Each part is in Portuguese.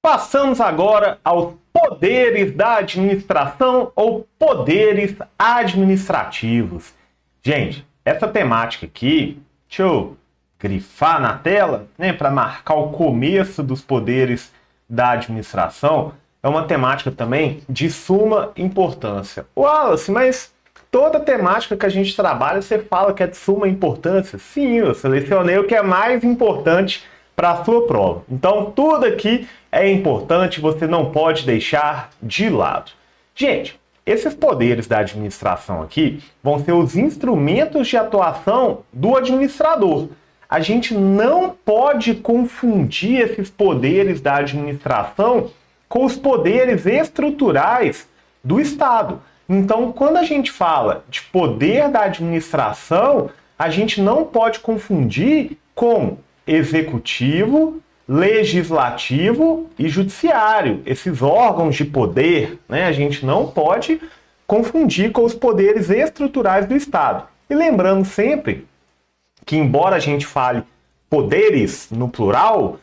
Passamos agora aos poderes da administração ou poderes administrativos. Gente, essa temática aqui, deixa eu grifar na tela, né, para marcar o começo dos poderes da administração, é uma temática também de suma importância. Wallace, mas toda temática que a gente trabalha, você fala que é de suma importância? Sim, eu selecionei o que é mais importante para a sua prova. Então, tudo aqui é importante, você não pode deixar de lado. Gente, esses poderes da administração aqui vão ser os instrumentos de atuação do administrador. A gente não pode confundir esses poderes da administração com os poderes estruturais do Estado. Então, quando a gente fala de poder da administração, a gente não pode confundir com executivo, legislativo e judiciário. Esses órgãos de poder, né, a gente não pode confundir com os poderes estruturais do Estado. E lembrando sempre que, embora a gente fale poderes no plural,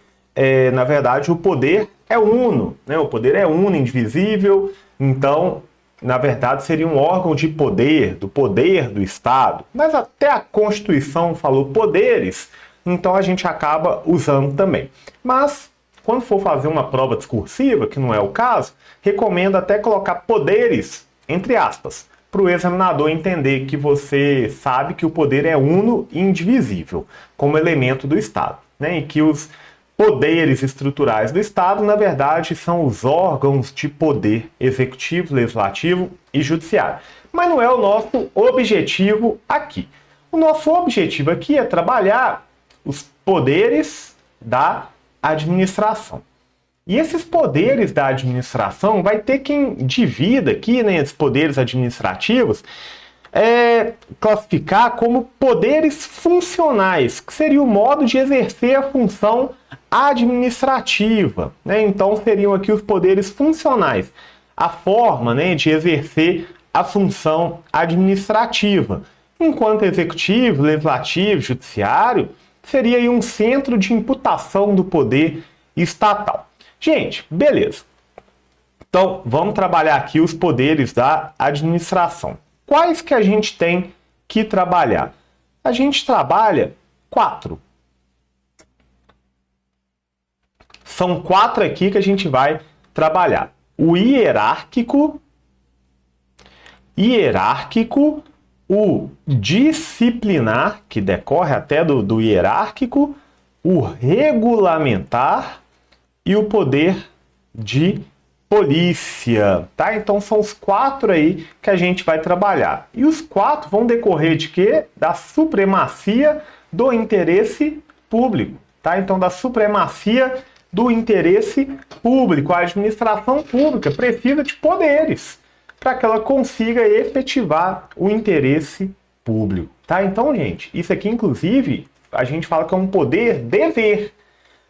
na verdade o poder é uno, né? O poder é uno, indivisível. Então, na verdade, seria um órgão de poder, do poder do Estado. Mas até a Constituição falou poderes, então a gente acaba usando também. Mas, quando for fazer uma prova discursiva, que não é o caso, recomendo até colocar poderes, entre aspas, para o examinador entender que você sabe que o poder é uno e indivisível, como elemento do Estado, né? E que os poderes estruturais do Estado, na verdade, são os órgãos de poder executivo, legislativo e judiciário. Mas não é o nosso objetivo aqui. O nosso objetivo aqui é trabalhar os poderes da administração. E esses poderes da administração vai ter quem divida aqui, né, esses poderes administrativos, classificar como poderes funcionais, que seria o modo de exercer a função administrativa, né? Então seriam aqui os poderes funcionais, a forma, né, de exercer a função administrativa. Enquanto executivo, legislativo, judiciário, seria aí um centro de imputação do poder estatal. Gente, beleza. Então, vamos trabalhar aqui os poderes da administração. Quais que a gente tem que trabalhar? A gente trabalha 4. São 4 aqui que a gente vai trabalhar. O hierárquico, o disciplinar, que decorre até do hierárquico, o regulamentar e o poder de polícia, tá? Então são os 4 aí que a gente vai trabalhar. E os 4 vão decorrer de quê? Da supremacia do interesse público, tá? Então da supremacia do interesse público. A administração pública precisa de poderes para que ela consiga efetivar o interesse público, tá? Então, gente, isso aqui, inclusive, a gente fala que é um poder-dever.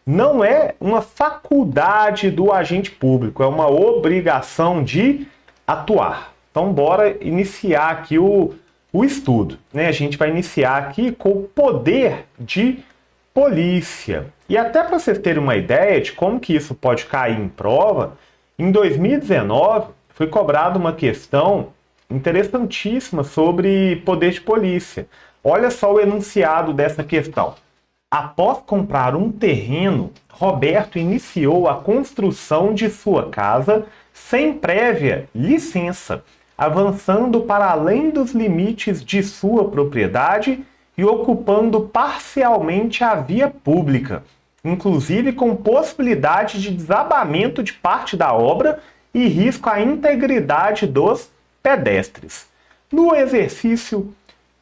Não é uma faculdade do agente público, é uma obrigação de atuar. Então, bora iniciar aqui o estudo, né? A gente vai iniciar aqui com o poder de polícia. E até para vocês terem uma ideia de como que isso pode cair em prova, em 2019 foi cobrada uma questão interessantíssima sobre poder de polícia. Olha só o enunciado dessa questão. Após comprar um terreno, Roberto iniciou a construção de sua casa sem prévia licença, avançando para além dos limites de sua propriedade e ocupando parcialmente a via pública, inclusive com possibilidade de desabamento de parte da obra e risco à integridade dos pedestres. No exercício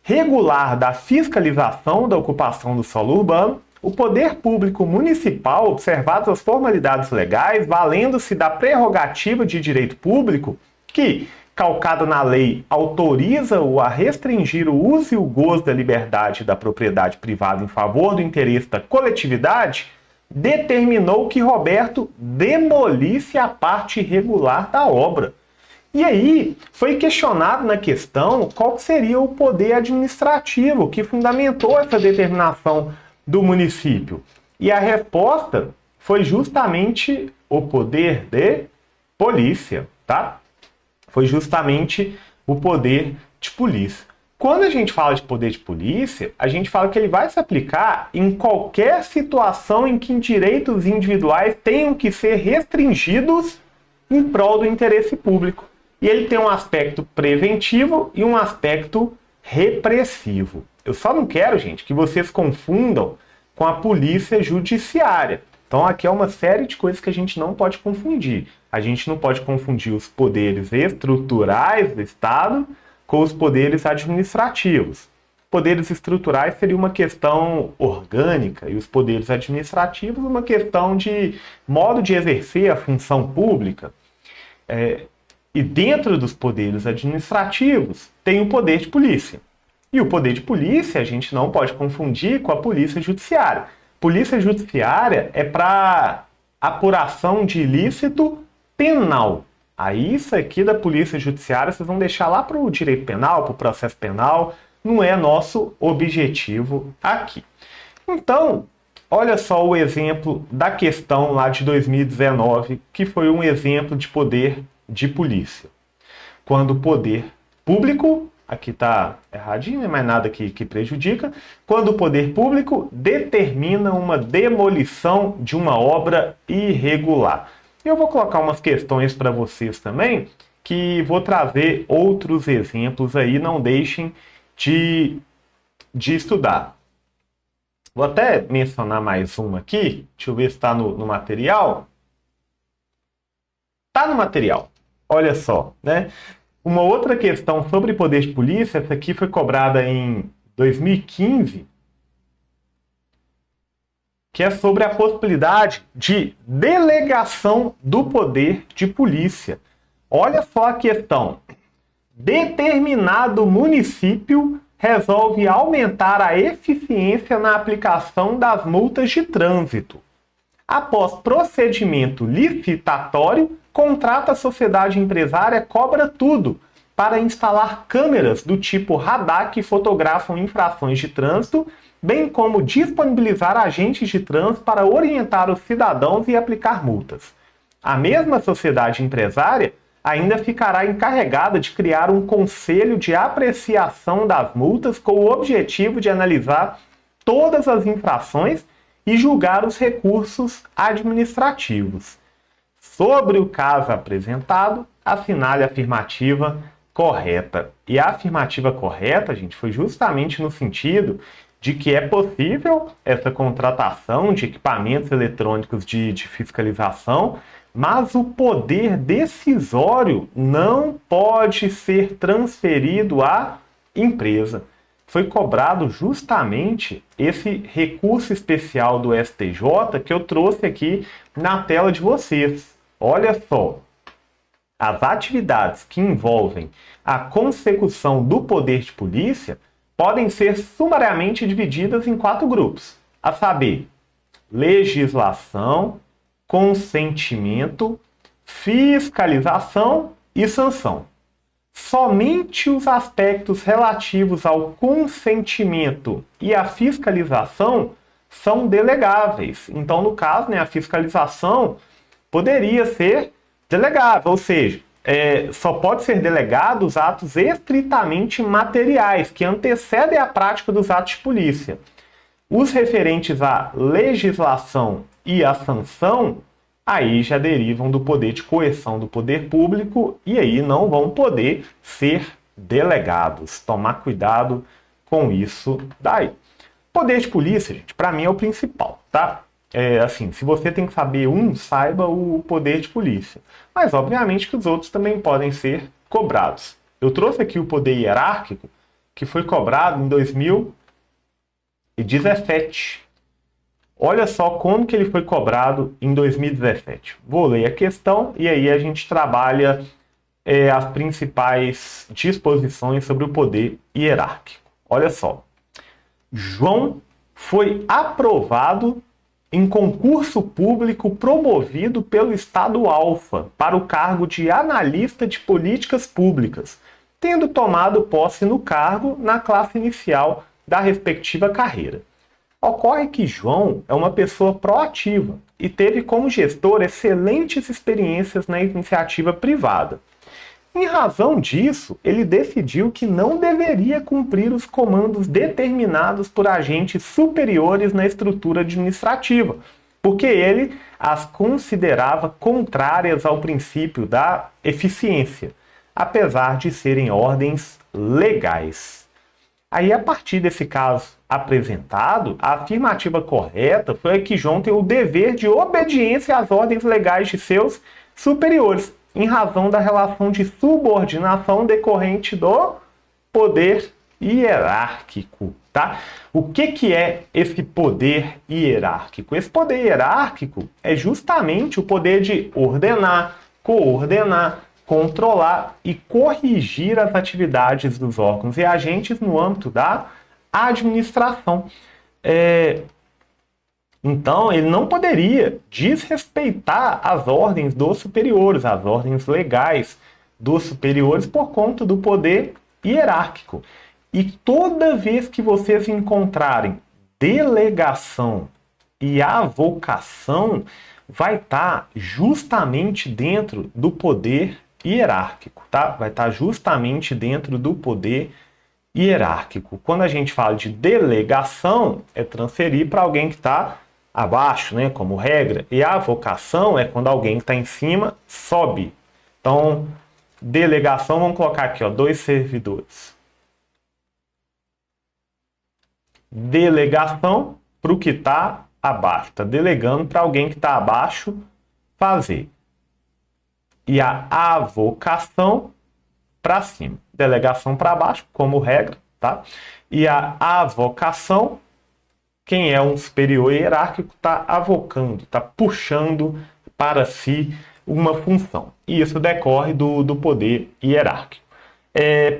regular da fiscalização da ocupação do solo urbano, o poder público municipal, observadas as formalidades legais, valendo-se da prerrogativa de direito público, que, calcada na lei, autoriza-o a restringir o uso e o gozo da liberdade e da propriedade privada em favor do interesse da coletividade, determinou que Roberto demolisse a parte irregular da obra. E aí, foi questionado na questão qual seria o poder administrativo que fundamentou essa determinação do município. E a resposta foi justamente o poder de polícia, tá? Foi justamente o poder de polícia. Quando a gente fala de poder de polícia, a gente fala que ele vai se aplicar em qualquer situação em que direitos individuais tenham que ser restringidos em prol do interesse público. E ele tem um aspecto preventivo e um aspecto repressivo. Eu só não quero, gente, que vocês confundam com a polícia judiciária. Então aqui é uma série de coisas que a gente não pode confundir. A gente não pode confundir os poderes estruturais do Estado com os poderes administrativos. Poderes estruturais seria uma questão orgânica e os poderes administrativos uma questão de modo de exercer a função pública. E dentro dos poderes administrativos tem o poder de polícia. E o poder de polícia a gente não pode confundir com a polícia judiciária. Polícia judiciária é para apuração de ilícito penal. Aí isso aqui da polícia judiciária vocês vão deixar lá para o direito penal, para o processo penal. Não é nosso objetivo aqui. Então, olha só o exemplo da questão lá de 2019, que foi um exemplo de poder de polícia. Quando o poder público, aqui está erradinho, mas nada que prejudica, quando o poder público determina uma demolição de uma obra irregular. Eu vou colocar umas questões para vocês também, que vou trazer outros exemplos aí, não deixem de estudar. Vou até mencionar mais uma aqui, deixa eu ver se está no material. Está no material. Olha só, né? Uma outra questão sobre poder de polícia, essa aqui foi cobrada em 2015, que é sobre a possibilidade de delegação do poder de polícia. Olha só a questão. Determinado município resolve aumentar a eficiência na aplicação das multas de trânsito. Após procedimento licitatório, contrata a sociedade empresária Cobra Tudo para instalar câmeras do tipo radar que fotografam infrações de trânsito, bem como disponibilizar agentes de trânsito para orientar os cidadãos e aplicar multas. A mesma sociedade empresária ainda ficará encarregada de criar um conselho de apreciação das multas com o objetivo de analisar todas as infrações e julgar os recursos administrativos. Sobre o caso apresentado, assinale a afirmativa correta. E a afirmativa correta, gente, foi justamente no sentido de que é possível essa contratação de equipamentos eletrônicos de fiscalização, mas o poder decisório não pode ser transferido à empresa. Foi cobrado justamente esse recurso especial do STJ que eu trouxe aqui na tela de vocês. Olha só, as atividades que envolvem a consecução do poder de polícia podem ser sumariamente divididas em 4 grupos, a saber, legislação, consentimento, fiscalização e sanção. Somente os aspectos relativos ao consentimento e à fiscalização são delegáveis. Então, no caso, a fiscalização poderia ser delegável, ou seja, só pode ser delegado os atos estritamente materiais, que antecedem a prática dos atos de polícia. Os referentes à legislação e à sanção, aí já derivam do poder de coerção do poder público e aí não vão poder ser delegados. Tomar cuidado com isso daí. Poder de polícia, gente, para mim é o principal, tá? Assim, se você tem que saber saiba o poder de polícia. Mas, obviamente, que os outros também podem ser cobrados. Eu trouxe aqui o poder hierárquico, que foi cobrado em 2017. Olha só como que ele foi cobrado em 2017. Vou ler a questão e aí a gente trabalha as principais disposições sobre o poder hierárquico. Olha só. João foi aprovado em concurso público promovido pelo Estado Alfa para o cargo de analista de políticas públicas, tendo tomado posse no cargo na classe inicial da respectiva carreira. Ocorre que João é uma pessoa proativa e teve como gestor excelentes experiências na iniciativa privada. Em razão disso, ele decidiu que não deveria cumprir os comandos determinados por agentes superiores na estrutura administrativa, porque ele as considerava contrárias ao princípio da eficiência, apesar de serem ordens legais. Aí, a partir desse caso apresentado, a afirmativa correta foi que João tem o dever de obediência às ordens legais de seus superiores, em razão da relação de subordinação decorrente do poder hierárquico, tá? O que é esse poder hierárquico? Esse poder hierárquico é justamente o poder de ordenar, coordenar, controlar e corrigir as atividades dos órgãos e agentes no âmbito da administração. Então, ele não poderia desrespeitar as ordens dos superiores, as ordens legais dos superiores por conta do poder hierárquico. E toda vez que vocês encontrarem delegação e avocação, vai estar justamente dentro do poder hierárquico, tá? Vai estar justamente dentro do poder hierárquico. Quando a gente fala de delegação, é transferir para alguém que está abaixo, né, como regra. E a avocação é quando alguém que está em cima sobe. Então, delegação, vamos colocar aqui, ó, 2 servidores. Delegação para o que está abaixo. Está delegando para alguém que está abaixo fazer. E a avocação para cima. Delegação para baixo, como regra, tá? E a avocação, quem é um superior hierárquico, está avocando, está puxando para si uma função. E isso decorre do poder hierárquico.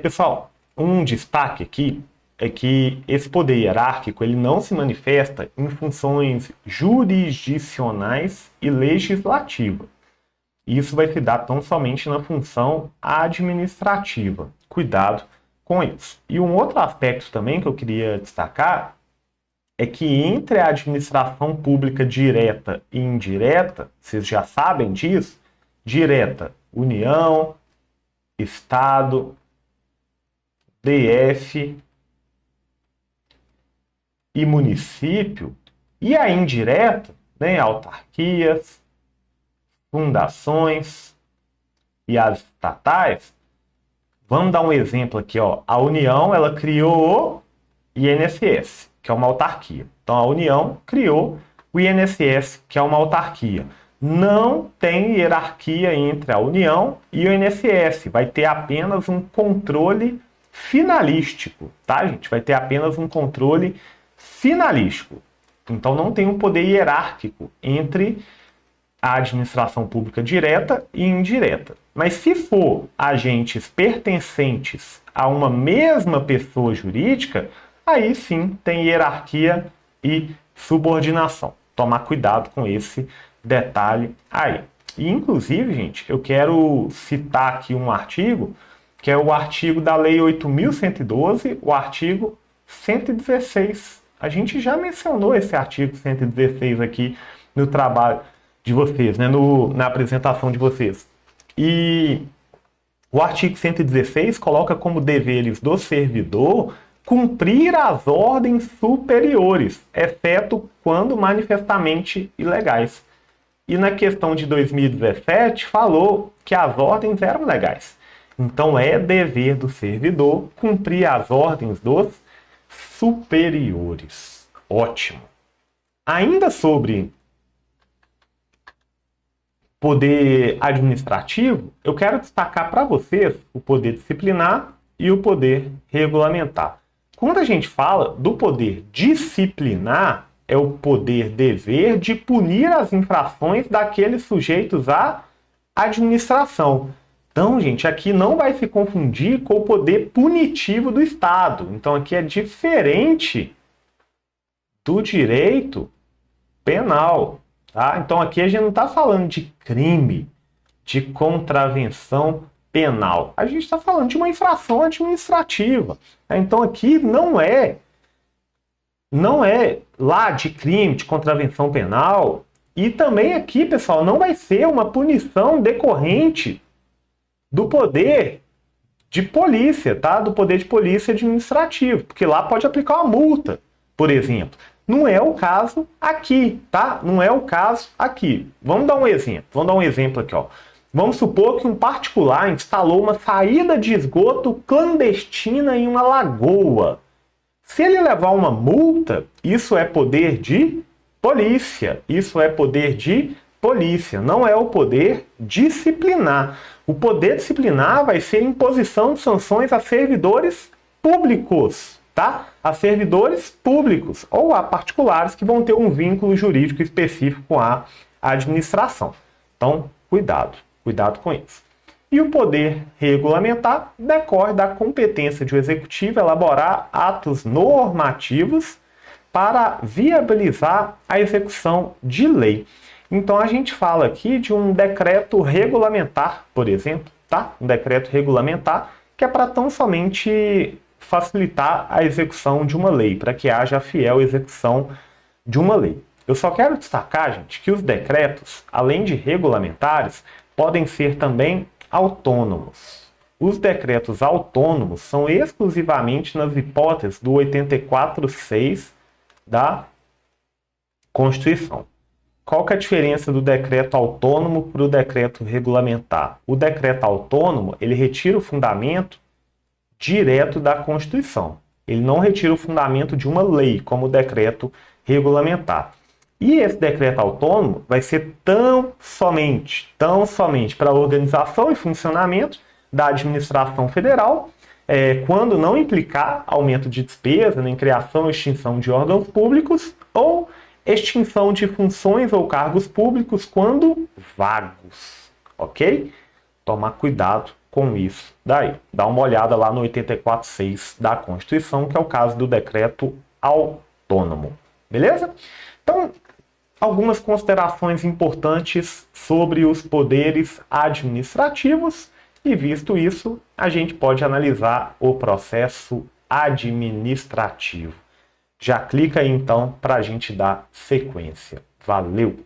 Pessoal, um destaque aqui é que esse poder hierárquico ele não se manifesta em funções jurisdicionais e legislativas. Isso vai se dar tão somente na função administrativa. Cuidado com isso. E um outro aspecto também que eu queria destacar é que entre a administração pública direta e indireta, vocês já sabem disso, direta, União, Estado, DF e município, e a indireta, né, autarquias, fundações e as estatais. Vamos dar um exemplo aqui, ó. A União, ela criou o INSS, que é uma autarquia. Então, a União criou o INSS, que é uma autarquia. Não tem hierarquia entre a União e o INSS. Vai ter apenas um controle finalístico, tá, gente? Vai ter apenas um controle finalístico. Então, não tem um poder hierárquico entre a administração pública direta e indireta. Mas se for agentes pertencentes a uma mesma pessoa jurídica, aí sim tem hierarquia e subordinação. Tomar cuidado com esse detalhe aí. E, inclusive, gente, eu quero citar aqui um artigo, que é o artigo da Lei 8.112, o artigo 116. A gente já mencionou esse artigo 116 aqui no trabalho de vocês, né, na apresentação de vocês. E o artigo 116 coloca como deveres do servidor cumprir as ordens superiores, exceto quando manifestamente ilegais. E na questão de 2017 falou que as ordens eram legais. Então é dever do servidor cumprir as ordens dos superiores. Ótimo. Ainda sobre poder administrativo, eu quero destacar para vocês o poder disciplinar e o poder regulamentar. Quando a gente fala do poder disciplinar, é o poder dever de punir as infrações daqueles sujeitos à administração. Então, gente, aqui não vai se confundir com o poder punitivo do Estado. Então, aqui é diferente do direito penal. Tá? Então, aqui a gente não está falando de crime, de contravenção penal. A gente está falando de uma infração administrativa. Então, aqui não é lá de crime, de contravenção penal. E também aqui, pessoal, não vai ser uma punição decorrente do poder de polícia, tá? Do poder de polícia administrativo, porque lá pode aplicar uma multa, por exemplo. Não é o caso aqui, tá? Não é o caso aqui. Vamos dar um exemplo. Vamos dar um exemplo aqui, ó. Vamos supor que um particular instalou uma saída de esgoto clandestina em uma lagoa. Se ele levar uma multa, isso é poder de polícia. Isso é poder de polícia, não é o poder disciplinar. O poder disciplinar vai ser imposição de sanções a servidores públicos, tá? A servidores públicos ou a particulares que vão ter um vínculo jurídico específico com a administração. Então, cuidado com isso. E o poder regulamentar decorre da competência de o executivo elaborar atos normativos para viabilizar a execução de lei. Então a gente fala aqui de um decreto regulamentar, por exemplo, tá? Um decreto regulamentar que é para tão somente facilitar a execução de uma lei, para que haja a fiel execução de uma lei. Eu só quero destacar, gente, que os decretos, além de regulamentares, podem ser também autônomos. Os decretos autônomos são exclusivamente nas hipóteses do 84.6 da Constituição. Qual que é a diferença do decreto autônomo para o decreto regulamentar? O decreto autônomo, ele retira o fundamento direto da Constituição. Ele não retira o fundamento de uma lei, como o decreto regulamentar. E esse decreto autônomo vai ser tão somente para a organização e funcionamento da administração federal, quando não implicar aumento de despesa, nem criação ou extinção de órgãos públicos, ou extinção de funções ou cargos públicos quando vagos, ok? Tomar cuidado com isso daí. Dá uma olhada lá no 84.6 da Constituição, que é o caso do decreto autônomo, beleza? Então, algumas considerações importantes sobre os poderes administrativos e, visto isso, a gente pode analisar o processo administrativo. Já clica aí, então, para a gente dar sequência. Valeu!